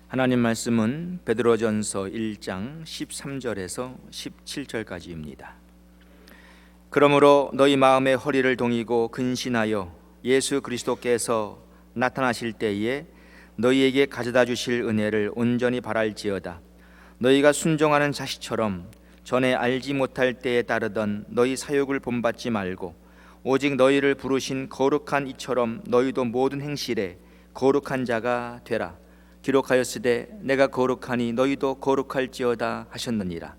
하나님 말씀은 베드로전서 1장 13절에서 17절까지입니다. 그러므로 너희 마음의 허리를 동이고 근신하여 예수 그리스도께서 나타나실 때에 너희에게 가져다 주실 은혜를 온전히 바랄지어다. 너희가 순종하는 자식처럼 전에 알지 못할 때에 따르던 너희 사욕을 본받지 말고 오직 너희를 부르신 거룩한 이처럼 너희도 모든 행실에 거룩한 자가 되라. 기록하였으되 내가 거룩하니 너희도 거룩할지어다 하셨느니라.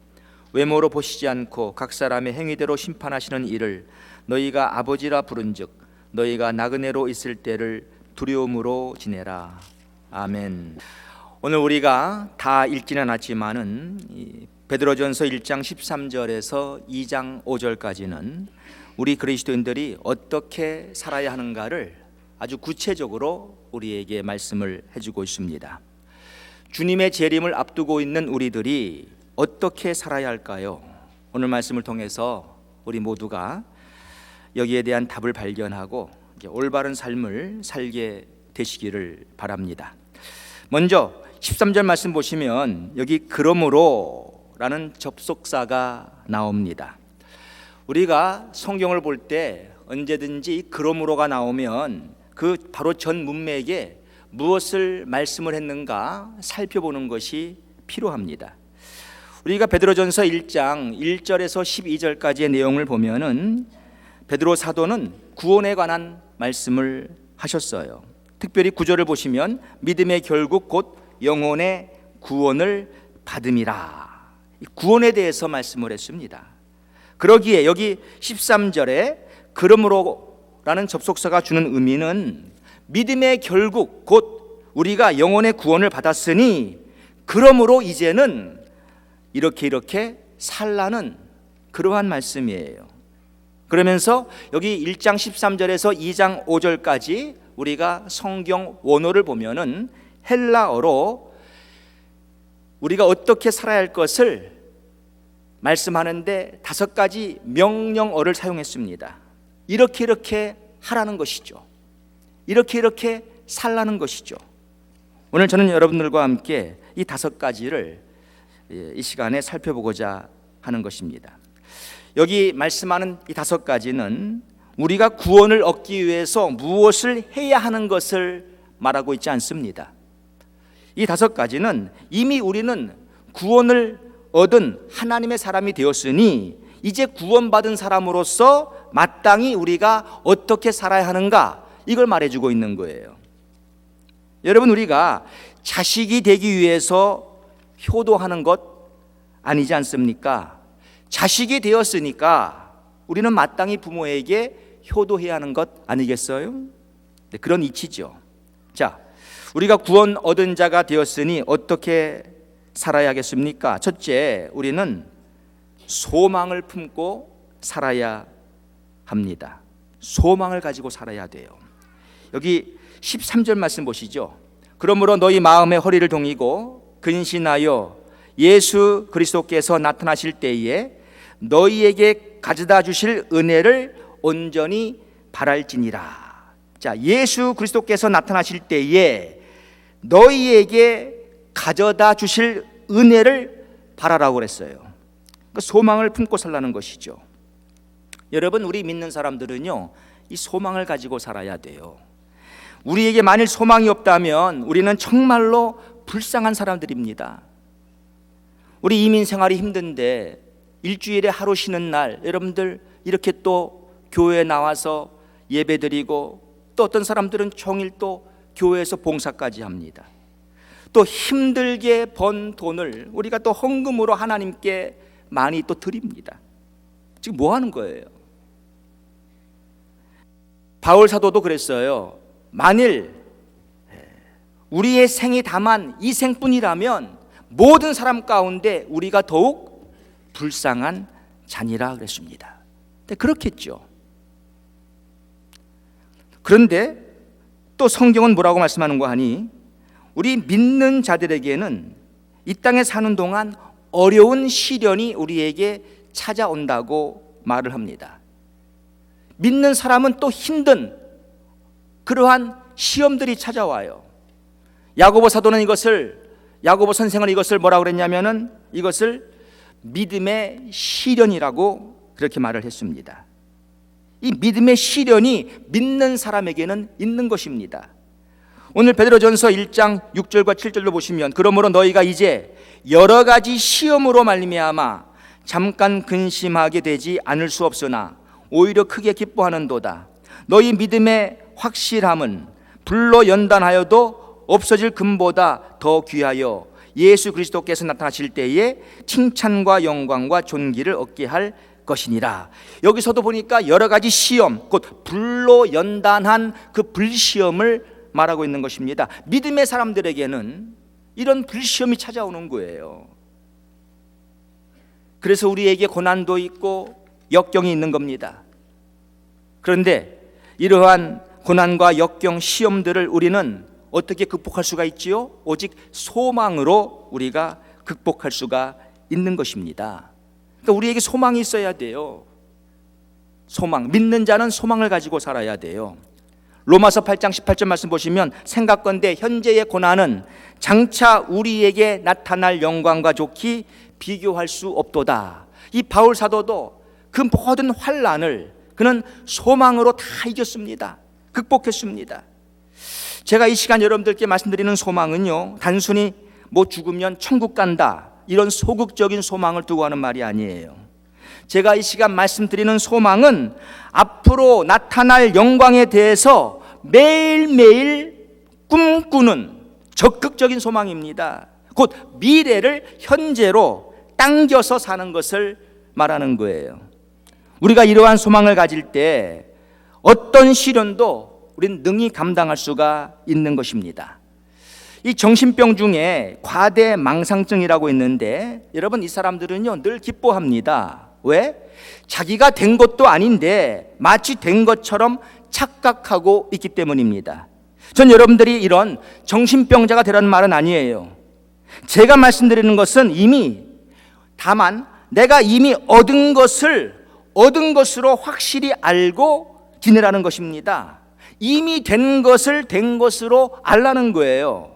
외모로 보시지 않고 각 사람의 행위대로 심판하시는 이를 너희가 아버지라 부른즉 너희가 나그네로 있을 때를 두려움으로 지내라. 아멘. 오늘 우리가 다 읽지는 않았지만은 베드로전서 1장 13절에서 2장 5절까지는 우리 그리스도인들이 어떻게 살아야 하는가를 아주 구체적으로 우리에게 말씀을 해주고 있습니다. 주님의 재림을 앞두고 있는 우리들이 어떻게 살아야 할까요? 오늘 말씀을 통해서 우리 모두가 여기에 대한 답을 발견하고 올바른 삶을 살게 되시기를 바랍니다. 먼저 13절 말씀 보시면 여기 그러므로 라는 접속사가 나옵니다. 우리가 성경을 볼 때 언제든지 그러므로가 나오면 그 바로 전 문맥에 무엇을 말씀을 했는가 살펴보는 것이 필요합니다. 우리가 베드로전서 1장 1절에서 12절까지의 내용을 보면은 베드로 사도는 구원에 관한 말씀을 하셨어요. 특별히 9절을 보시면 믿음의 결국 곧 영혼의 구원을 받음이라. 구원에 대해서 말씀을 했습니다. 그러기에 여기 13절에 그러므로라는 접속사가 주는 의미는 믿음의 결국 곧 우리가 영혼의 구원을 받았으니 그러므로 이제는 이렇게 살라는 그러한 말씀이에요. 그러면서 여기 1장 13절에서 2장 5절까지 우리가 성경 원어를 보면은 헬라어로 우리가 어떻게 살아야 할 것을 말씀하는데 5가지 명령어를 사용했습니다. 이렇게 하라는 것이죠. 이렇게 살라는 것이죠. 오늘 저는 여러분들과 함께 이 5가지를 이 시간에 살펴보고자 하는 것입니다. 여기 말씀하는 이 5가지는 우리가 구원을 얻기 위해서 무엇을 해야 하는 것을 말하고 있지 않습니다. 이 5가지는 이미 우리는 구원을 얻은 하나님의 사람이 되었으니 이제 구원받은 사람으로서 마땅히 우리가 어떻게 살아야 하는가, 이걸 말해주고 있는 거예요. 여러분, 우리가 자식이 되기 위해서 효도하는 것 아니지 않습니까? 자식이 되었으니까 우리는 마땅히 부모에게 효도해야 하는 것 아니겠어요? 네, 그런 이치죠. 자, 우리가 구원 얻은 자가 되었으니 어떻게 살아야겠습니까? 첫째, 우리는 소망을 품고 살아야 합니다. 소망을 가지고 살아야 돼요. 여기 13절 말씀 보시죠. 그러므로 너희 마음의 허리를 동이고 근신하여 예수 그리스도께서 나타나실 때에 너희에게 가져다 주실 은혜를 온전히 바랄지니라. 자, 예수 그리스도께서 나타나실 때에 너희에게 가져다 주실 은혜를 바라라고 그랬어요. 그러니까 소망을 품고 살라는 것이죠. 여러분, 우리 믿는 사람들은요, 이 소망을 가지고 살아야 돼요. 우리에게 만일 소망이 없다면 우리는 정말로 불쌍한 사람들입니다. 우리 이민 생활이 힘든데 일주일에 하루 쉬는 날 여러분들 이렇게 또 교회에 나와서 예배드리고, 또 어떤 사람들은 종일 또 교회에서 봉사까지 합니다. 또 힘들게 번 돈을 우리가 또 헌금으로 하나님께 많이 또 드립니다. 지금 뭐 하는 거예요? 바울 사도도 그랬어요. 만일 우리의 생이 다만 이 생뿐이라면 모든 사람 가운데 우리가 더욱 불쌍한 자니라 그랬습니다. 근데 그렇겠죠. 그런데 또 성경은 뭐라고 말씀하는가 하니 우리 믿는 자들에게는 이 땅에 사는 동안 어려운 시련이 우리에게 찾아온다고 말을 합니다. 믿는 사람은 또 힘든 그러한 시험들이 찾아와요. 야고보 사도는 이것을 야고보 선생은 이것을 뭐라고 그랬냐면은 이것을 믿음의 시련이라고 그렇게 말을 했습니다. 이 믿음의 시련이 믿는 사람에게는 있는 것입니다. 오늘 베드로전서 1장 6절과 7절로 보시면 그러므로 너희가 이제 여러 가지 시험으로 말미암아 잠깐 근심하게 되지 않을 수 없으나 오히려 크게 기뻐하는도다. 너희 믿음의 확실함은 불로 연단하여도 없어질 금보다 더 귀하여 예수 그리스도께서 나타나실 때에 칭찬과 영광과 존귀를 얻게 할 것이니라. 여기서도 보니까 여러 가지 시험, 곧 불로 연단한 그 불시험을 말하고 있는 것입니다. 믿음의 사람들에게는 이런 불시험이 찾아오는 거예요. 그래서 우리에게 고난도 있고 역경이 있는 겁니다. 그런데 이러한 고난과 역경, 시험들을 우리는 어떻게 극복할 수가 있지요? 오직 소망으로 우리가 극복할 수가 있는 것입니다. 그러니까 우리에게 소망이 있어야 돼요. 소망, 믿는 자는 소망을 가지고 살아야 돼요. 로마서 8장 18절 말씀 보시면 생각건대 현재의 고난은 장차 우리에게 나타날 영광과 좋게 비교할 수 없도다. 이 바울 사도도 그 모든 환난을 그는 소망으로 다 이겼습니다. 극복했습니다. 제가 이 시간 여러분들께 말씀드리는 소망은요, 단순히 뭐 죽으면 천국 간다 이런 소극적인 소망을 두고 하는 말이 아니에요. 제가 이 시간 말씀드리는 소망은 앞으로 나타날 영광에 대해서 매일매일 꿈꾸는 적극적인 소망입니다. 곧 미래를 현재로 당겨서 사는 것을 말하는 거예요. 우리가 이러한 소망을 가질 때 어떤 시련도 우리는 능히 감당할 수가 있는 것입니다. 이 정신병 중에 과대망상증이라고 있는데 여러분, 이 사람들은요 늘 기뻐합니다. 왜? 자기가 된 것도 아닌데 마치 된 것처럼 착각하고 있기 때문입니다. 전 여러분들이 이런 정신병자가 되라는 말은 아니에요. 제가 말씀드리는 것은 다만 내가 이미 얻은 것으로 확실히 알고 지내라는 것입니다. 이미 된 것을 된 것으로 알라는 거예요.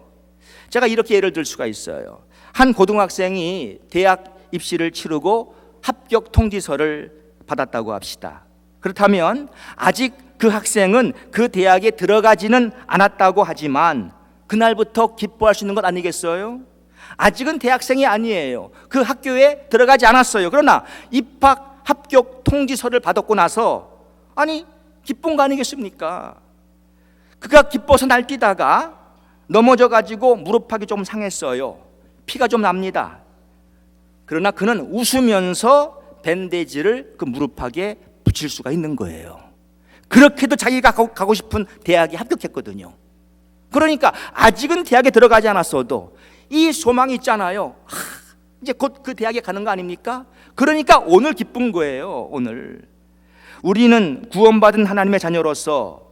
제가 이렇게 예를 들 수가 있어요. 한 고등학생이 대학 입시를 치르고 합격 통지서를 받았다고 합시다. 그렇다면 아직 그 학생은 그 대학에 들어가지는 않았다고 하지만 그날부터 기뻐할 수 있는 것 아니겠어요? 아직은 대학생이 아니에요. 그 학교에 들어가지 않았어요. 그러나 입학 합격 통지서를 받았고 나서 기쁜 거 아니겠습니까? 그가 기뻐서 날뛰다가 넘어져 가지고 무릎팍이 좀 상했어요. 피가 좀 납니다. 그러나 그는 웃으면서 밴데지를 그 무릎팍에 붙일 수가 있는 거예요. 그렇게도 자기가 가고 싶은 대학에 합격했거든요. 그러니까 아직은 대학에 들어가지 않았어도 이 소망이 있잖아요. 이제 곧 그 대학에 가는 거 아닙니까? 그러니까 오늘 기쁜 거예요. 오늘 우리는 구원받은 하나님의 자녀로서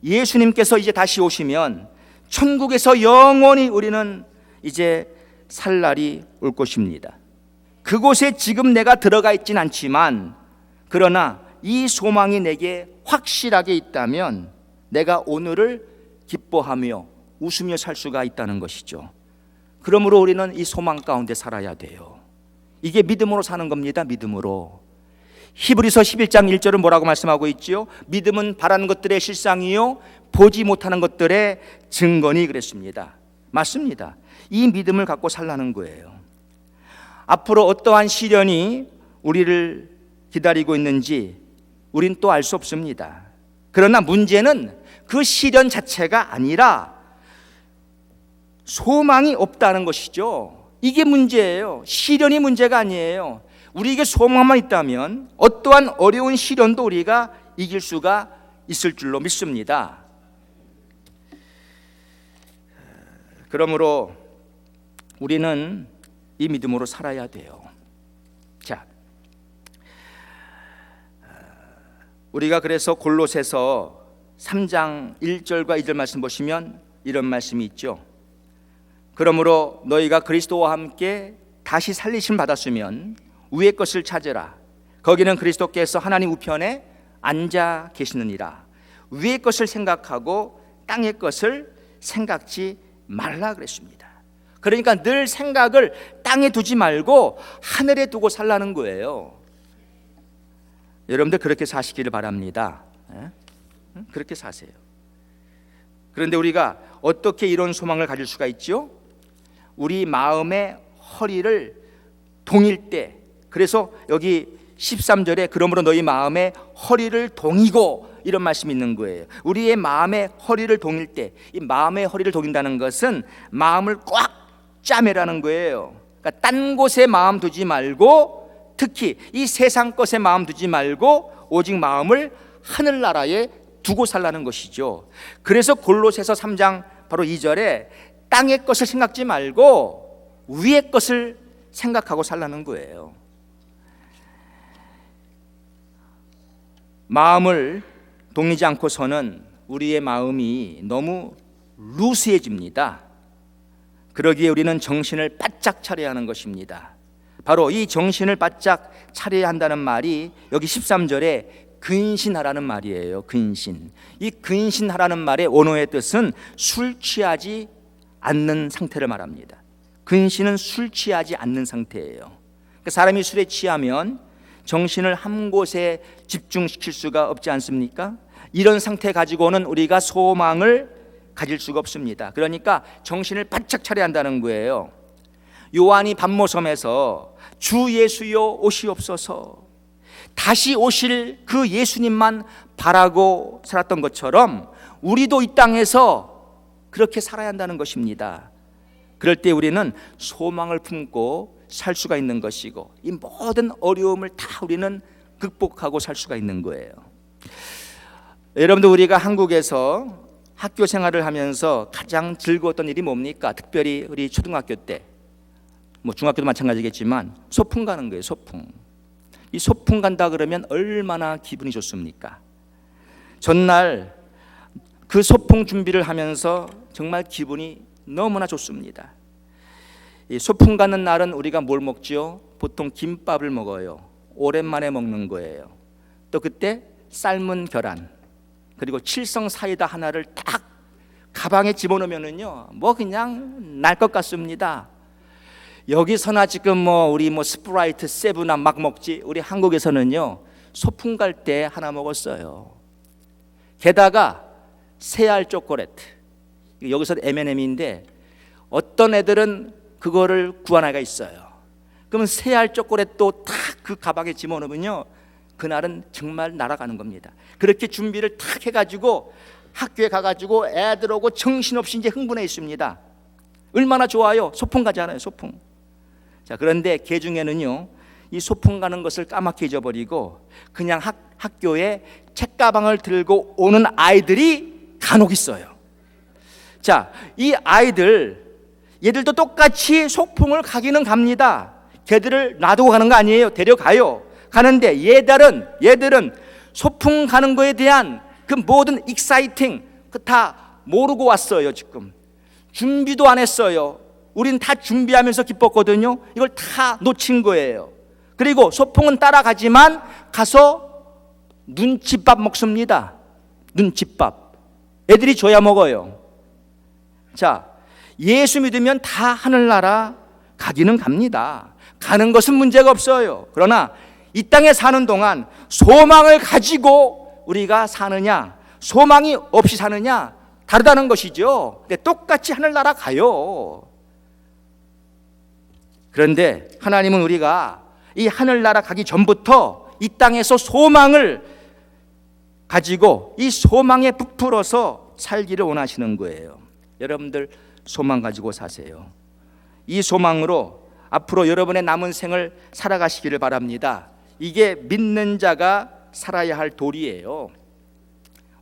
예수님께서 이제 다시 오시면 천국에서 영원히 우리는 이제 살 날이 올 것입니다. 그곳에 지금 내가 들어가 있진 않지만 그러나 이 소망이 내게 확실하게 있다면 내가 오늘을 기뻐하며 웃으며 살 수가 있다는 것이죠. 그러므로 우리는 이 소망 가운데 살아야 돼요. 이게 믿음으로 사는 겁니다. 믿음으로. 히브리서 11장 1절은 뭐라고 말씀하고 있지요? 믿음은 바라는 것들의 실상이요 보지 못하는 것들의 증거니 그랬습니다. 맞습니다. 이 믿음을 갖고 살라는 거예요. 앞으로 어떠한 시련이 우리를 기다리고 있는지 우린 또 알 수 없습니다. 그러나 문제는 그 시련 자체가 아니라 소망이 없다는 것이죠. 이게 문제예요. 시련이 문제가 아니에요. 우리에게 소망만 있다면 어떠한 어려운 시련도 우리가 이길 수가 있을 줄로 믿습니다. 그러므로 우리는 이 믿음으로 살아야 돼요. 자, 우리가 그래서 골로새서 3장 1절과 2절 말씀 보시면 이런 말씀이 있죠. 그러므로 너희가 그리스도와 함께 다시 살리심 받았으면 위의 것을 찾으라. 거기는 그리스도께서 하나님 우편에 앉아 계시느니라. 위의 것을 생각하고 땅의 것을 생각지 말라 그랬습니다. 그러니까 늘 생각을 땅에 두지 말고 하늘에 두고 살라는 거예요. 여러분들 그렇게 사시기를 바랍니다. 그렇게 사세요. 그런데 우리가 어떻게 이런 소망을 가질 수가 있죠? 우리 마음의 허리를 동일 때, 그래서 여기 13절에 그러므로 너희 마음의 허리를 동이고, 이런 말씀이 있는 거예요. 우리의 마음의 허리를 동일 때, 이 마음의 허리를 동인다는 것은 마음을 꽉 짜매라는 거예요. 그러니까 딴 곳에 마음 두지 말고, 특히 이 세상 것에 마음 두지 말고 오직 마음을 하늘나라에 두고 살라는 것이죠. 그래서 골로새서 3장 바로 2절에 땅의 것을 생각지 말고 위의 것을 생각하고 살라는 거예요. 마음을 동이지 않고서는 우리의 마음이 너무 루스해집니다. 그러기에 우리는 정신을 바짝 차려야 하는 것입니다. 바로 이 정신을 바짝 차려야 한다는 말이 여기 13절에 근신하라는 말이에요. 근신. 이 근신하라는 말의 원어의 뜻은 술 취하지 않는 상태를 말합니다. 근신은 술 취하지 않는 상태예요. 그러니까 사람이 술에 취하면 정신을 한 곳에 집중시킬 수가 없지 않습니까? 이런 상태 가지고는 우리가 소망을 가질 수가 없습니다. 그러니까 정신을 바짝 차려야 한다는 거예요. 요한이 밤모섬에서 주 예수여 오시옵소서, 다시 오실 그 예수님만 바라고 살았던 것처럼 우리도 이 땅에서 그렇게 살아야 한다는 것입니다. 그럴 때 우리는 소망을 품고 살 수가 있는 것이고, 이 모든 어려움을 다 우리는 극복하고 살 수가 있는 거예요. 여러분들, 우리가 한국에서 학교 생활을 하면서 가장 즐거웠던 일이 뭡니까? 특별히 우리 초등학교 때, 뭐 중학교도 마찬가지겠지만 소풍 가는 거예요. 소풍. 이 소풍 간다 그러면 얼마나 기분이 좋습니까? 전날 그 소풍 준비를 하면서 정말 기분이 너무나 좋습니다. 이 소풍 가는 날은 우리가 뭘 먹지요? 보통 김밥을 먹어요. 오랜만에 먹는 거예요. 또 그때 삶은 계란, 그리고 칠성 사이다 하나를 딱 가방에 집어넣으면은요, 뭐 그냥 날 것 같습니다. 여기서나 지금 우리 스프라이트, 세븐아 막 먹지, 우리 한국에서는요 소풍 갈 때 하나 먹었어요. 게다가 새알 초콜릿, 여기서 M&M인데 어떤 애들은 그거를 구한 아이가 있어요. 그러면 새알 초콜릿도 딱 그 가방에 집어넣으면요, 그날은 정말 날아가는 겁니다. 그렇게 준비를 탁 해가지고 학교에 가가지고 애들하고 정신없이 이제 흥분해 있습니다. 얼마나 좋아요. 소풍 가잖아요. 소풍. 자, 그런데 개 중에는요, 이 소풍 가는 것을 까맣게 잊어버리고 그냥 학교에 책가방을 들고 오는 아이들이 간혹 있어요. 자, 이 얘들도 똑같이 소풍을 가기는 갑니다. 걔들을 놔두고 가는 거 아니에요. 데려가요. 가는데 얘들은 소풍 가는 거에 대한 그 모든 익사이팅 다 모르고 왔어요. 지금 준비도 안 했어요. 우린 다 준비하면서 기뻤거든요. 이걸 다 놓친 거예요. 그리고 소풍은 따라가지만 가서 눈칫밥 먹습니다. 눈칫밥. 애들이 줘야 먹어요. 자, 예수 믿으면 다 하늘나라 가기는 갑니다. 가는 것은 문제가 없어요. 그러나 이 땅에 사는 동안 소망을 가지고 우리가 사느냐, 소망이 없이 사느냐 다르다는 것이죠. 근데 똑같이 하늘나라 가요. 그런데 하나님은 우리가 이 하늘나라 가기 전부터 이 땅에서 소망을 가지고 이 소망에 부풀어서 살기를 원하시는 거예요. 여러분들 소망 가지고 사세요. 이 소망으로 앞으로 여러분의 남은 생을 살아가시기를 바랍니다. 이게 믿는 자가 살아야 할 도리예요.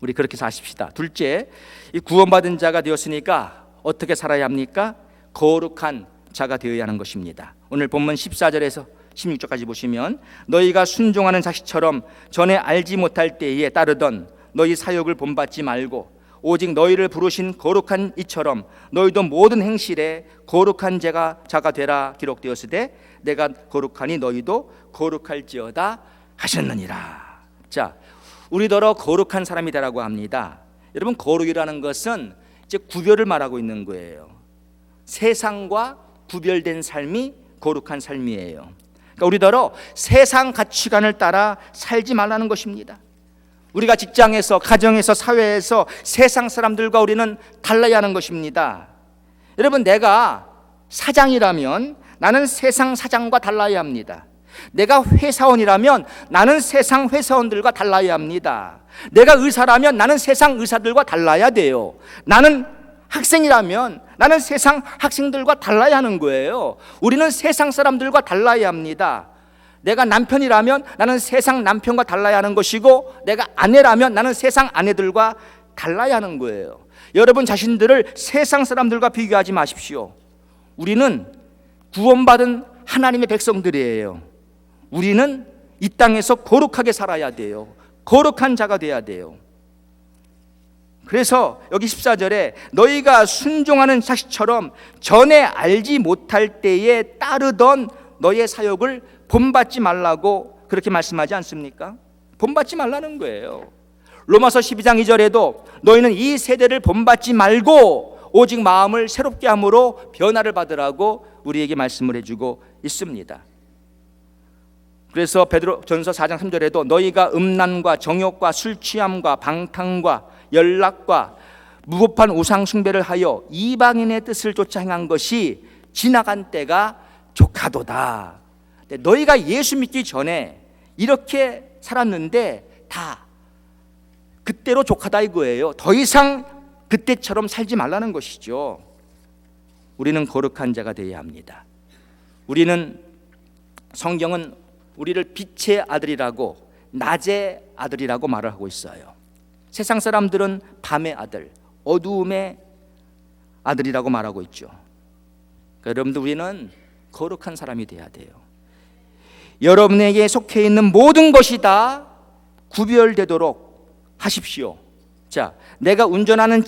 우리 그렇게 사십시다. 둘째, 이 구원받은 자가 되었으니까 어떻게 살아야 합니까? 거룩한 자가 되어야 하는 것입니다. 오늘 본문 14절에서 16절까지 보시면, 너희가 순종하는 자식처럼 전에 알지 못할 때에 따르던 너희 사욕을 본받지 말고 오직 너희를 부르신 거룩한 이처럼 너희도 모든 행실에 거룩한 자가 되라 기록되었으되 내가 거룩하니 너희도 거룩할지어다 하셨느니라. 자, 우리더러 거룩한 사람이 되라고 합니다. 여러분, 거룩이라는 것은 이제 구별을 말하고 있는 거예요. 세상과 구별된 삶이 거룩한 삶이에요. 그러니까 우리더러 세상 가치관을 따라 살지 말라는 것입니다. 우리가 직장에서, 가정에서, 사회에서 세상 사람들과 우리는 달라야 하는 것입니다. 여러분, 내가 사장이라면 나는 세상 사장과 달라야 합니다. 내가 회사원이라면 나는 세상 회사원들과 달라야 합니다. 내가 의사라면 나는 세상 의사들과 달라야 돼요. 나는 학생이라면 나는 세상 학생들과 달라야 하는 거예요. 우리는 세상 사람들과 달라야 합니다. 내가 남편이라면 나는 세상 남편과 달라야 하는 것이고, 내가 아내라면 나는 세상 아내들과 달라야 하는 거예요. 여러분 자신들을 세상 사람들과 비교하지 마십시오. 우리는 구원받은 하나님의 백성들이에요. 우리는 이 땅에서 거룩하게 살아야 돼요. 거룩한 자가 돼야 돼요. 그래서 여기 14절에 너희가 순종하는 자식처럼 전에 알지 못할 때에 따르던 너의 사역을 본받지 말라고 그렇게 말씀하지 않습니까? 본받지 말라는 거예요. 로마서 12장 2절에도 너희는 이 세대를 본받지 말고 오직 마음을 새롭게 함으로 변화를 받으라고 우리에게 말씀을 해주고 있습니다. 그래서 베드로전서 4장 3절에도 너희가 음란과 정욕과 술 취함과 방탕과 연락과 무법한 우상 숭배를 하여 이방인의 뜻을 쫓아 행한 것이 지나간 때가 조카도다. 너희가 예수 믿기 전에 이렇게 살았는데 다 그때로 조카다 이거예요. 더 이상 그때처럼 살지 말라는 것이죠. 우리는 거룩한 자가 되어야 합니다. 우리는, 성경은 우리를 빛의 아들이라고, 낮의 아들이라고 말을 하고 있어요. 세상 사람들은 밤의 아들, 어두움의 아들이라고 말하고 있죠. 그러니까 여러분들, 우리는 거룩한 사람이 돼야 돼요. 여러분에게 속해 있는 모든 것이 다 구별되도록 하십시오. 자, 내가 운전하는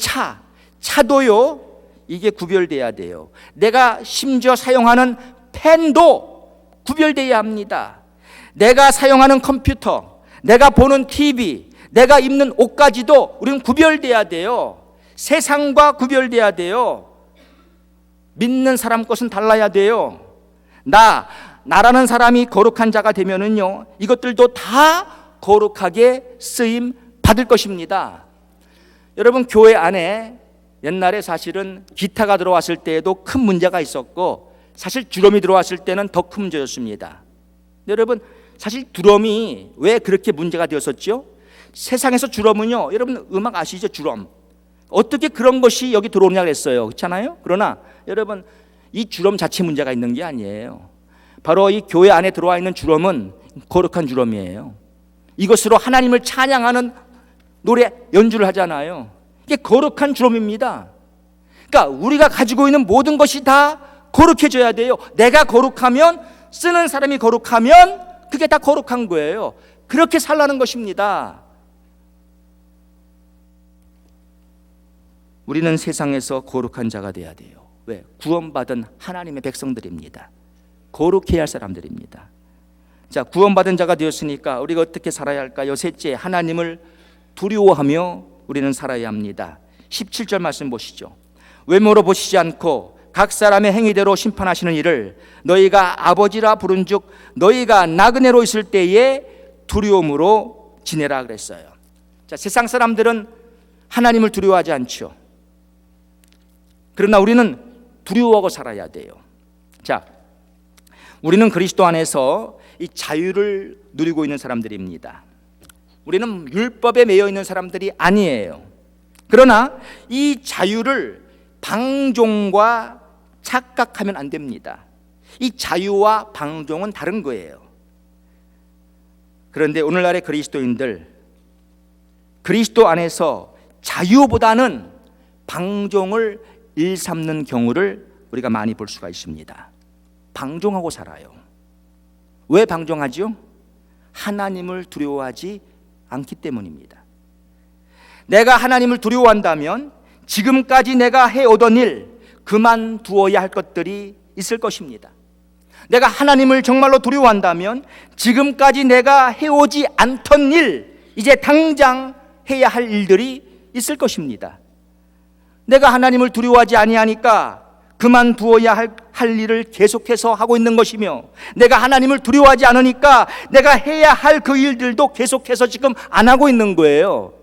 차도요, 이게 구별돼야 돼요. 내가 심지어 사용하는 펜도 구별돼야 합니다. 내가 사용하는 컴퓨터, 내가 보는 TV, 내가 입는 옷까지도 우리는 구별돼야 돼요. 세상과 구별돼야 돼요. 믿는 사람 것은 달라야 돼요. 나라는 사람이 거룩한 자가 되면은요, 이것들도 다 거룩하게 쓰임 받을 것입니다. 여러분, 교회 안에 옛날에 사실은 기타가 들어왔을 때에도 큰 문제가 있었고, 사실 드럼이 들어왔을 때는 더 큰 문제였습니다. 여러분, 사실 드럼이 왜 그렇게 문제가 되었었죠? 세상에서 드럼은요, 여러분 음악 아시죠? 드럼 어떻게 그런 것이 여기 들어오냐 그랬어요. 그렇잖아요? 그러나 여러분, 이 드럼 자체 문제가 있는 게 아니에요. 바로 이 교회 안에 들어와 있는 드럼은 거룩한 드럼이에요. 이것으로 하나님을 찬양하는 노래 연주를 하잖아요. 이게 거룩한 드럼입니다. 그러니까 우리가 가지고 있는 모든 것이 다 거룩해져야 돼요. 내가 거룩하면, 쓰는 사람이 거룩하면 그게 다 거룩한 거예요. 그렇게 살라는 것입니다. 우리는 세상에서 거룩한 자가 돼야 돼요. 왜? 구원받은 하나님의 백성들입니다. 거룩해야 할 사람들입니다. 자, 구원받은 자가 되었으니까 우리가 어떻게 살아야 할까요? 셋째, 하나님을 두려워하며 우리는 살아야 합니다. 17절 말씀 보시죠. 외모로 보시지 않고 각 사람의 행위대로 심판하시는 이를 너희가 아버지라 부른즉 너희가 나그네로 있을 때에 두려움으로 지내라 그랬어요. 자, 세상 사람들은 하나님을 두려워하지 않죠. 그러나 우리는 두려워하고 살아야 돼요. 자, 우리는 그리스도 안에서 이 자유를 누리고 있는 사람들입니다. 우리는 율법에 매여 있는 사람들이 아니에요. 그러나 이 자유를 방종과 착각하면 안 됩니다. 이 자유와 방종은 다른 거예요. 그런데 오늘날의 그리스도인들, 그리스도 안에서 자유보다는 방종을 일삼는 경우를 우리가 많이 볼 수가 있습니다. 방종하고 살아요. 왜 방종하죠? 하나님을 두려워하지 않기 때문입니다. 내가 하나님을 두려워한다면 지금까지 내가 해오던 일, 그만두어야 할 것들이 있을 것입니다. 내가 하나님을 정말로 두려워한다면 지금까지 내가 해오지 않던 일, 이제 당장 해야 할 일들이 있을 것입니다. 내가 하나님을 두려워하지 아니하니까 그만두어야 할 일을 계속해서 하고 있는 것이며, 내가 하나님을 두려워하지 않으니까 내가 해야 할 그 일들도 계속해서 지금 안 하고 있는 거예요.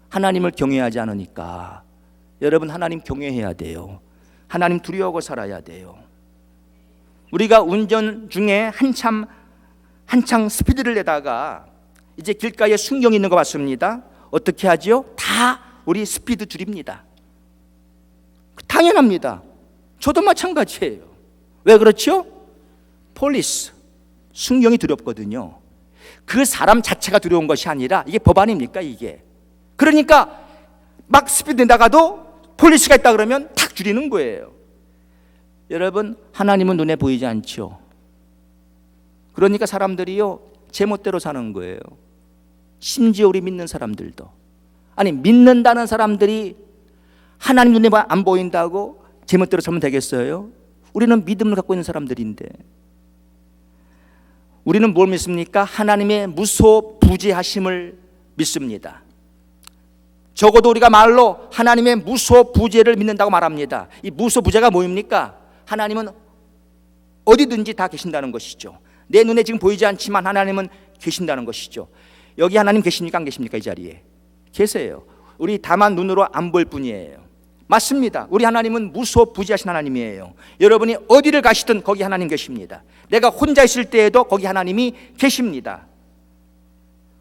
하나님을 경외하지 않으니까. 여러분, 하나님 경외해야 돼요. 하나님 두려워하고 살아야 돼요. 우리가 운전 중에 한창 스피드를 내다가 이제 길가에 순경이 있는 거 봤습니다. 어떻게 하지요? 다 우리 스피드 줄입니다. 당연합니다. 저도 마찬가지예요. 왜 그렇죠? 폴리스, 순경이 두렵거든요. 그 사람 자체가 두려운 것이 아니라 이게 법 아닙니까 이게. 그러니까 막 스피드 내다가도 폴리스가 있다 그러면 탁 줄이는 거예요. 여러분, 하나님은 눈에 보이지 않죠. 그러니까 사람들이요 제멋대로 사는 거예요. 심지어 우리 믿는 사람들도. 아니, 믿는다는 사람들이 하나님 눈에 안 보인다고 제멋대로 살면 되겠어요? 우리는 믿음을 갖고 있는 사람들인데. 우리는 뭘 믿습니까? 하나님의 무소부재하심을 믿습니다. 적어도 우리가 말로 하나님의 무소부재를 믿는다고 말합니다. 이 무소부재가 뭐입니까? 하나님은 어디든지 다 계신다는 것이죠. 내 눈에 지금 보이지 않지만 하나님은 계신다는 것이죠. 여기 하나님 계십니까? 안 계십니까? 이 자리에 계세요. 우리 다만 눈으로 안 볼 뿐이에요. 맞습니다. 우리 하나님은 무소부재하신 하나님이에요. 여러분이 어디를 가시든 거기 하나님 계십니다. 내가 혼자 있을 때에도 거기 하나님이 계십니다.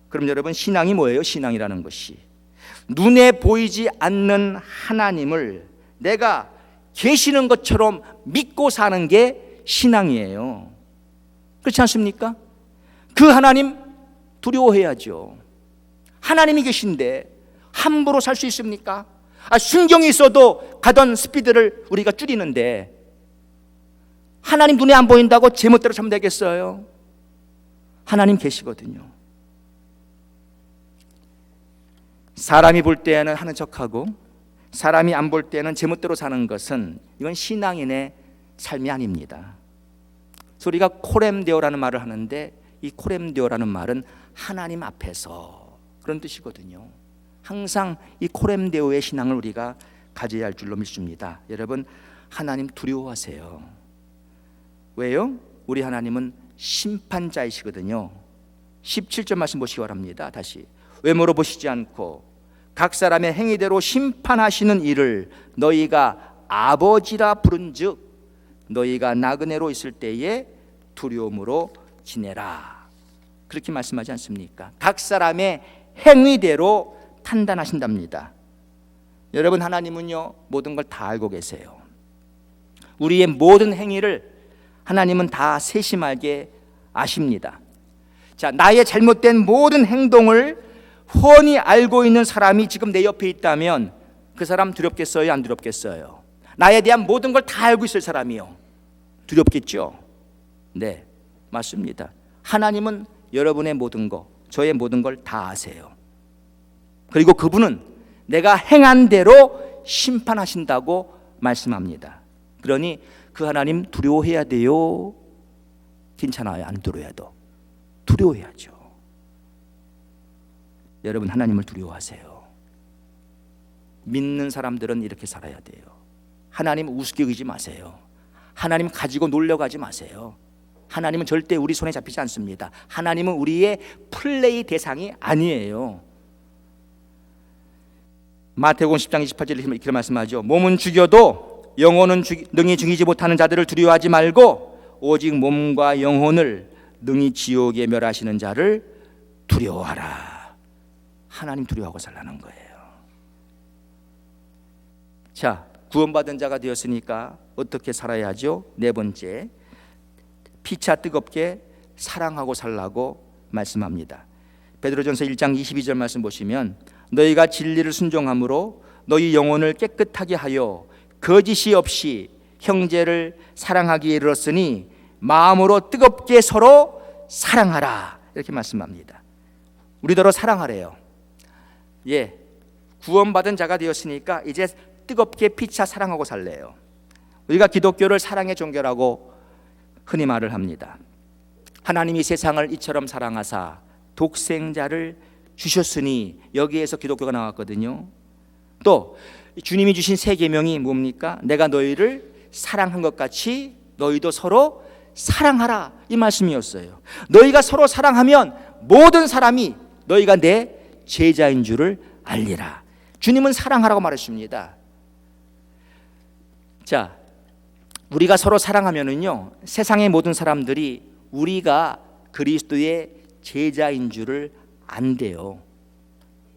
그럼 여러분, 신앙이 뭐예요? 신앙이라는 것이 눈에 보이지 않는 하나님을 내가 계시는 것처럼 믿고 사는 게 신앙이에요. 그렇지 않습니까? 그 하나님 두려워해야죠. 하나님이 계신데 함부로 살 수 있습니까? 순경이 있어도 가던 스피드를 우리가 줄이는데 하나님 눈에 안 보인다고 제멋대로 살면 되겠어요? 하나님 계시거든요. 사람이 볼 때는 하는 척하고 사람이 안 볼 때는 제멋대로 사는 것은 이건 신앙인의 삶이 아닙니다. 그래서 우리가 코렘데오라는 말을 하는데 이 코렘데오라는 말은 하나님 앞에서 그런 뜻이거든요. 항상 이 코렘데오의 신앙을 우리가 가져야 할 줄로 믿습니다. 여러분, 하나님 두려워하세요. 왜요? 우리 하나님은 심판자이시거든요. 17절 말씀 보시기 바랍니다. 다시. 외모로 보시지 않고 각 사람의 행위대로 심판하시는 이를 너희가 아버지라 부른즉 너희가 나그네로 있을 때에 두려움으로 지내라. 그렇게 말씀하지 않습니까? 각 사람의 행위대로 판단하신답니다. 여러분, 하나님은요 모든 걸 다 알고 계세요. 우리의 모든 행위를 하나님은 다 세심하게 아십니다. 자, 나의 잘못된 모든 행동을 훤히 알고 있는 사람이 지금 내 옆에 있다면 그 사람 두렵겠어요? 안 두렵겠어요? 나에 대한 모든 걸 다 알고 있을 사람이요, 두렵겠죠? 네, 맞습니다. 하나님은 여러분의 모든 거, 저의 모든 걸 다 아세요. 그리고 그분은 내가 행한 대로 심판하신다고 말씀합니다. 그러니 그 하나님 두려워해야 돼요? 괜찮아요? 안 두려워해도? 두려워해야죠. 여러분, 하나님을 두려워하세요. 믿는 사람들은 이렇게 살아야 돼요. 하나님 우습게 여기지 마세요. 하나님 가지고 놀려가지 마세요. 하나님은 절대 우리 손에 잡히지 않습니다. 하나님은 우리의 플레이 대상이 아니에요. 마태복음 10장 28절에 이렇게 말씀하죠. 몸은 죽여도 영혼은 능히 죽이지 못하는 자들을 두려워하지 말고 오직 몸과 영혼을 능히 지옥에 멸하시는 자를 두려워하라. 하나님 두려워하고 살라는 거예요. 자, 구원받은 자가 되었으니까 어떻게 살아야 하죠? 네 번째, 피차 뜨겁게 사랑하고 살라고 말씀합니다. 베드로전서 1장 22절 말씀 보시면 너희가 진리를 순종함으로 너희 영혼을 깨끗하게 하여 거짓이 없이 형제를 사랑하기에 이르렀으니 마음으로 뜨겁게 서로 사랑하라. 이렇게 말씀합니다. 우리더러 사랑하래요. 예, 구원받은 자가 되었으니까 이제 뜨겁게 피차 사랑하고 살래요. 우리가 기독교를 사랑의 종교라고 흔히 말을 합니다. 하나님이 세상을 이처럼 사랑하사 독생자를 주셨으니 여기에서 기독교가 나왔거든요. 또 주님이 주신 세 계명이 뭡니까? 내가 너희를 사랑한 것 같이 너희도 서로 사랑하라, 이 말씀이었어요. 너희가 서로 사랑하면 모든 사람이 너희가 내 제자인 줄을 알리라. 주님은 사랑하라고 말했습니다. 자, 우리가 서로 사랑하면은요, 세상의 모든 사람들이 우리가 그리스도의 제자인 줄을 안돼요.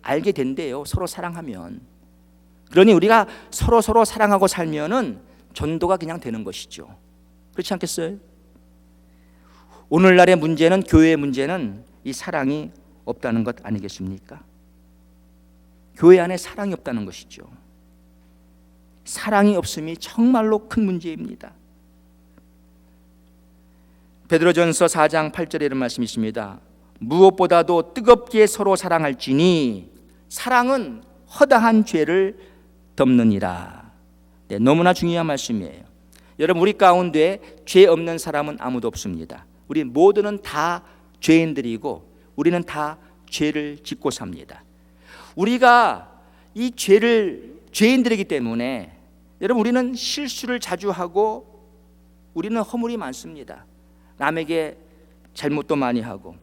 알게 된대요. 서로 사랑하면. 그러니 우리가 서로 사랑하고 살면은 전도가 그냥 되는 것이죠. 그렇지 않겠어요? 오늘날의 문제는, 교회의 문제는 이 사랑이 없다는 것 아니겠습니까? 교회 안에 사랑이 없다는 것이죠. 사랑이 없음이 정말로 큰 문제입니다. 베드로전서 4장 8절에 이런 말씀이 있습니다. 무엇보다도 뜨겁게 서로 사랑할지니 사랑은 허다한 죄를 덮느니라. 네, 너무나 중요한 말씀이에요. 여러분, 우리 가운데 죄 없는 사람은 아무도 없습니다. 우리 모두는 다 죄인들이고 우리는 다 죄를 짓고 삽니다. 우리가 이 죄인들이기 때문에 여러분, 우리는 실수를 자주 하고 우리는 허물이 많습니다. 남에게 잘못도 많이 하고.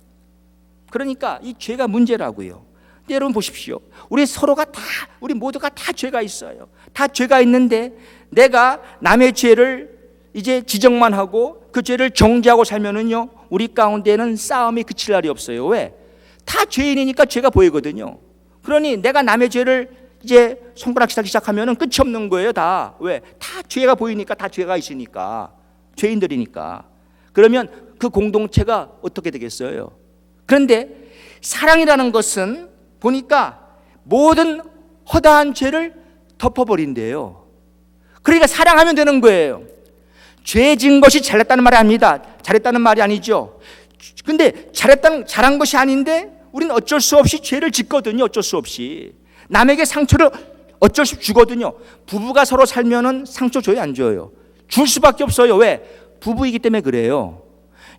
그러니까 이 죄가 문제라고요. 근데 여러분 보십시오. 우리 모두가 다 죄가 있어요. 다 죄가 있는데 내가 남의 죄를 이제 지적만 하고 그 죄를 정죄하고 살면은요, 우리 가운데는 싸움이 그칠 날이 없어요. 왜? 다 죄인이니까 죄가 보이거든요. 그러니 내가 남의 죄를 이제 손가락 시작하면은 끝이 없는 거예요. 다. 왜? 다 죄가 보이니까, 다 죄가 있으니까, 죄인들이니까. 그러면 그 공동체가 어떻게 되겠어요? 그런데 사랑이라는 것은 보니까 모든 허다한 죄를 덮어버린대요. 그러니까 사랑하면 되는 거예요. 죄 지은 것이 잘했다는 말이 아닙니다. 잘했다는 말이 아니죠. 근데 잘한 것이 아닌데 우리는 어쩔 수 없이 죄를 짓거든요. 어쩔 수 없이 남에게 상처를 어쩔 수 없이 주거든요. 부부가 서로 살면은 상처 줘요, 안 줘요? 줄 수밖에 없어요. 왜? 부부이기 때문에 그래요.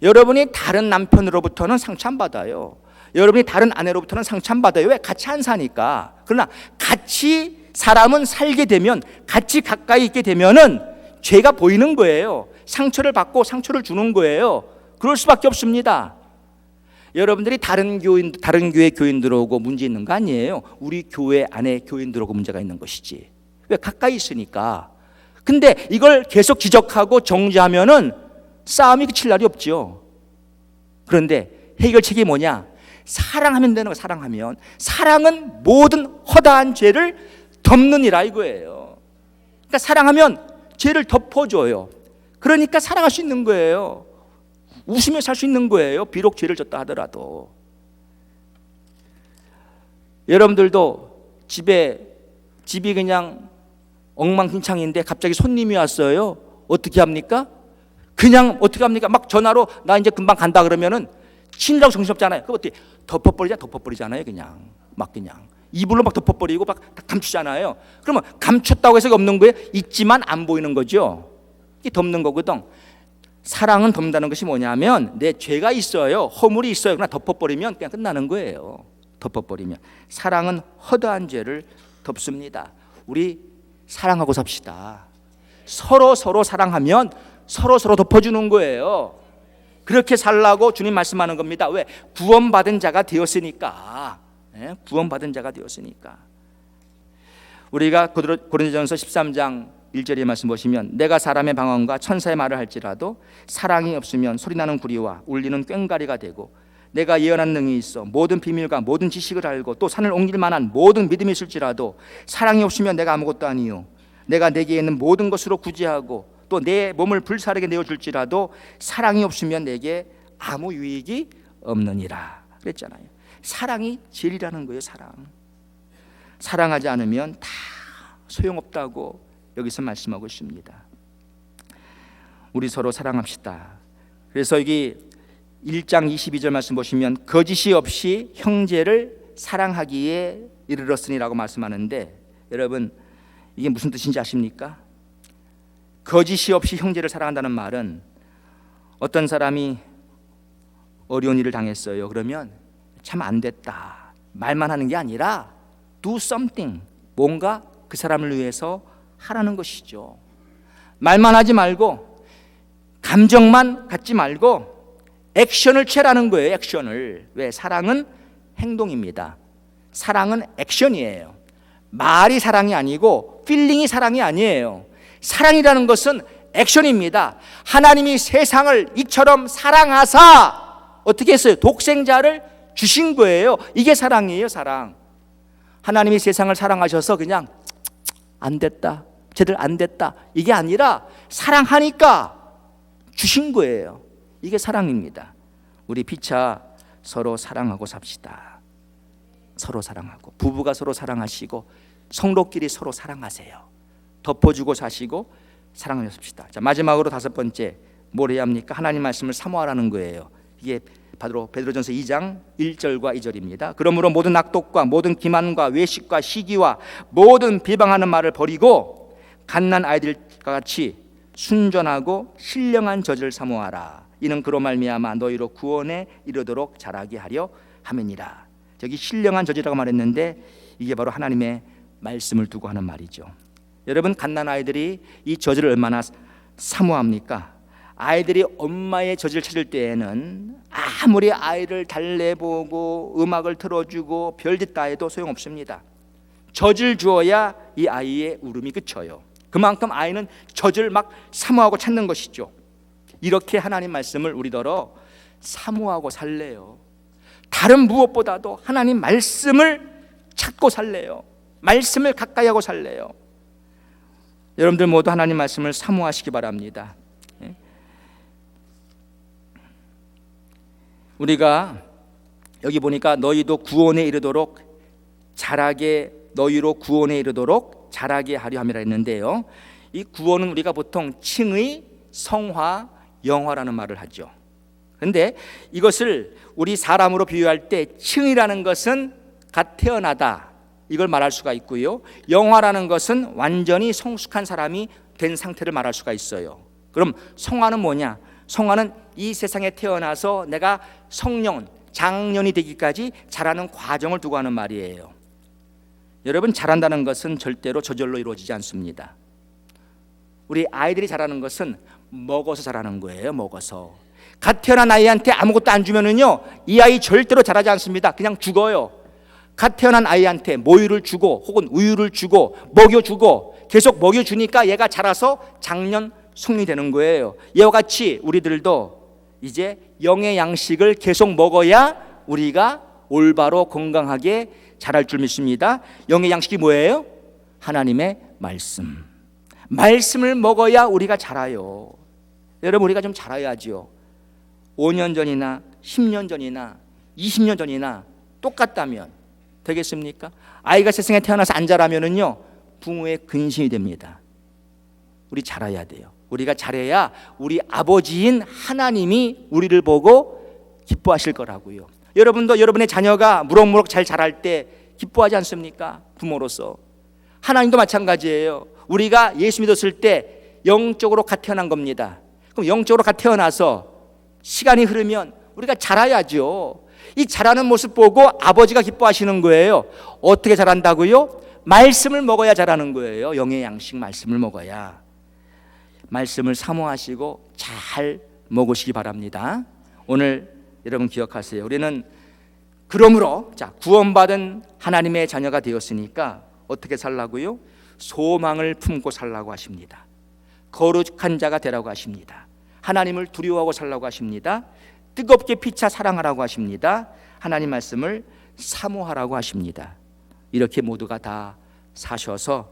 여러분이 다른 남편으로부터는 상처 안 받아요. 여러분이 다른 아내로부터는 상처 안 받아요. 왜? 같이 안 사니까. 그러나 같이 사람은 살게 되면, 같이 가까이 있게 되면은 죄가 보이는 거예요. 상처를 받고 상처를 주는 거예요. 그럴 수밖에 없습니다. 여러분들이 다른 교회 교인 들어오고 문제 있는 거 아니에요. 우리 교회 안에 교인 들어오고 문제가 있는 것이지. 왜? 가까이 있으니까. 근데 이걸 계속 지적하고 정죄하면은 싸움이 그칠 날이 없죠. 그런데 해결책이 뭐냐? 사랑하면 되는 거예요. 사랑하면. 사랑은 모든 허다한 죄를 덮느니라, 이거예요. 그러니까 사랑하면 죄를 덮어줘요. 그러니까 사랑할 수 있는 거예요. 웃으며 살 수 있는 거예요. 비록 죄를 졌다 하더라도. 여러분들도 집이 그냥 엉망진창인데 갑자기 손님이 왔어요. 어떻게 합니까? 그냥 어떻게 합니까? 막 전화로 나 이제 금방 간다 그러면은 친이라고 정신없잖아요. 그거 어떻게 덮어버리잖아요. 그냥 막 그냥 이불로 막 덮어버리고 막 감추잖아요. 그러면 감췄다고 해서 없는 거예요? 있지만 안 보이는 거죠. 이게 덮는 거거든. 사랑은 덮는다는 것이 뭐냐면 내 죄가 있어요. 허물이 있어요. 그러나 덮어버리면 그냥 끝나는 거예요. 덮어버리면. 사랑은 허다한 죄를 덮습니다. 우리 사랑하고 삽시다. 서로 사랑하면 서로 덮어주는 거예요. 그렇게 살라고 주님 말씀하는 겁니다. 왜? 구원받은 자가 되었으니까. 구원받은 자가 되었으니까. 우리가 고린도전서 13장 1절의 말씀 보시면 내가 사람의 방언과 천사의 말을 할지라도 사랑이 없으면 소리나는 구리와 울리는 꽹과리가 되고 내가 예언하는 능이 있어 모든 비밀과 모든 지식을 알고 또 산을 옮길 만한 모든 믿음이 있을지라도 사랑이 없으면 내가 아무것도 아니요 내가 내게 있는 모든 것으로 구제하고 또 내 몸을 불사르게 내어줄지라도 사랑이 없으면 내게 아무 유익이 없느니라 그랬잖아요. 사랑이 진리라는 거예요. 사랑하지 않으면 다 소용없다고 여기서 말씀하고 있습니다. 우리 서로 사랑합시다. 그래서 여기 1장 22절 말씀 보시면 거짓이 없이 형제를 사랑하기에 이르렀으니라고 말씀하는데 여러분 이게 무슨 뜻인지 아십니까? 거짓이 없이 형제를 사랑한다는 말은 어떤 사람이 어려운 일을 당했어요. 그러면 참 안 됐다 말만 하는 게 아니라 do something, 뭔가 그 사람을 위해서 하라는 것이죠. 말만 하지 말고 감정만 갖지 말고 액션을 취하라는 거예요. 액션을. 왜? 사랑은 행동입니다. 사랑은 액션이에요. 말이 사랑이 아니고 필링이 사랑이 아니에요. 사랑이라는 것은 액션입니다. 하나님이 세상을 이처럼 사랑하사 어떻게 했어요? 독생자를 주신 거예요. 이게 사랑이에요. 사랑. 하나님이 세상을 사랑하셔서 그냥 안 됐다, 쟤들 안 됐다, 이게 아니라 사랑하니까 주신 거예요. 이게 사랑입니다. 우리 피차 서로 사랑하고 삽시다. 서로 사랑하고, 부부가 서로 사랑하시고 성도끼리 서로 사랑하세요. 덮어주고 사시고 사랑하며 삽시다. 자, 마지막으로 다섯 번째, 뭘 해야 합니까? 하나님 말씀을 사모하라는 거예요. 이게 바로 베드로전서 2장 1절과 2절입니다. 그러므로 모든 악독과 모든 기만과 외식과 시기와 모든 비방하는 말을 버리고 갓난 아이들과 같이 순전하고 신령한 젖을 사모하라. 이는 그로 말미암아 너희로 구원에 이르도록 자라게 하려 함이니라. 저기 신령한 젖이라고 말했는데 이게 바로 하나님의 말씀을 두고 하는 말이죠. 여러분, 갓난 아이들이 이 젖을 얼마나 사모합니까? 아이들이 엄마의 젖을 찾을 때에는 아무리 아이를 달래보고 음악을 틀어주고 별짓 다 해도 소용없습니다. 젖을 주어야 이 아이의 울음이 그쳐요. 그만큼 아이는 젖을 막 사모하고 찾는 것이죠. 이렇게 하나님 말씀을 우리더러 사모하고 살래요. 다른 무엇보다도 하나님 말씀을 찾고 살래요. 말씀을 가까이 하고 살래요. 여러분들 모두 하나님 말씀을 사모하시기 바랍니다. 우리가 여기 보니까 너희도 구원에 이르도록 자라게, 너희로 구원에 이르도록 자라게 하려 함이라 했는데요, 이 구원은 우리가 보통 칭의, 성화, 영화라는 말을 하죠. 그런데 이것을 우리 사람으로 비유할 때 칭의라는 것은 갓 태어나다, 이걸 말할 수가 있고요, 영화라는 것은 완전히 성숙한 사람이 된 상태를 말할 수가 있어요. 그럼 성화는 뭐냐? 성화는 이 세상에 태어나서 내가 성년, 장년이 되기까지 자라는 과정을 두고 하는 말이에요. 여러분, 자란다는 것은 절대로 저절로 이루어지지 않습니다. 우리 아이들이 자라는 것은 먹어서 자라는 거예요. 먹어서. 갓 태어난 아이한테 아무것도 안 주면은요, 이 아이 절대로 자라지 않습니다. 그냥 죽어요. 갓 태어난 아이한테 모유를 주고 혹은 우유를 주고 먹여주고 계속 먹여주니까 얘가 자라서 장년 성인이 되는 거예요. 이와 같이 우리들도 이제 영의 양식을 계속 먹어야 우리가 올바로 건강하게 자랄 줄 믿습니다. 영의 양식이 뭐예요? 하나님의 말씀. 말씀을 먹어야 우리가 자라요. 여러분, 우리가 좀 자라야지요. 5년 전이나 10년 전이나 20년 전이나 똑같다면 되겠습니까? 아이가 세상에 태어나서 안 자라면은요, 부모의 근심이 됩니다. 우리 자라야 돼요. 우리가 잘해야 우리 아버지인 하나님이 우리를 보고 기뻐하실 거라고요. 여러분도 여러분의 자녀가 무럭무럭 잘 자랄 때 기뻐하지 않습니까? 부모로서. 하나님도 마찬가지예요. 우리가 예수 믿었을 때 영적으로 갓 태어난 겁니다. 그럼 영적으로 갓 태어나서 시간이 흐르면 우리가 자라야죠. 이 자라는 모습 보고 아버지가 기뻐하시는 거예요. 어떻게 자란다고요? 말씀을 먹어야 자라는 거예요. 영의 양식 말씀을 먹어야. 말씀을 사모하시고 잘 먹으시기 바랍니다. 오늘 여러분 기억하세요. 우리는 그러므로 구원받은 하나님의 자녀가 되었으니까 어떻게 살라고요? 소망을 품고 살라고 하십니다. 거룩한 자가 되라고 하십니다. 하나님을 두려워하고 살라고 하십니다. 뜨겁게 피차 사랑하라고 하십니다. 하나님 말씀을 사모하라고 하십니다. 이렇게 모두가 다 사셔서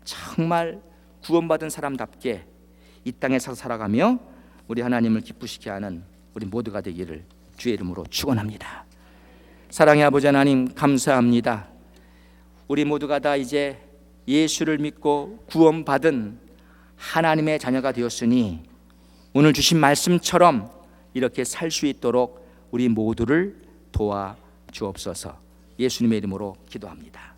정말 구원받은 사람답게 이 땅에서 살아가며 우리 하나님을 기쁘시게 하는 우리 모두가 되기를 주의 이름으로 축원합니다. 사랑의 아버지 하나님, 감사합니다. 우리 모두가 다 이제 예수를 믿고 구원받은 하나님의 자녀가 되었으니 오늘 주신 말씀처럼 이렇게 살 수 있도록 우리 모두를 도와 주옵소서. 예수님의 이름으로 기도합니다.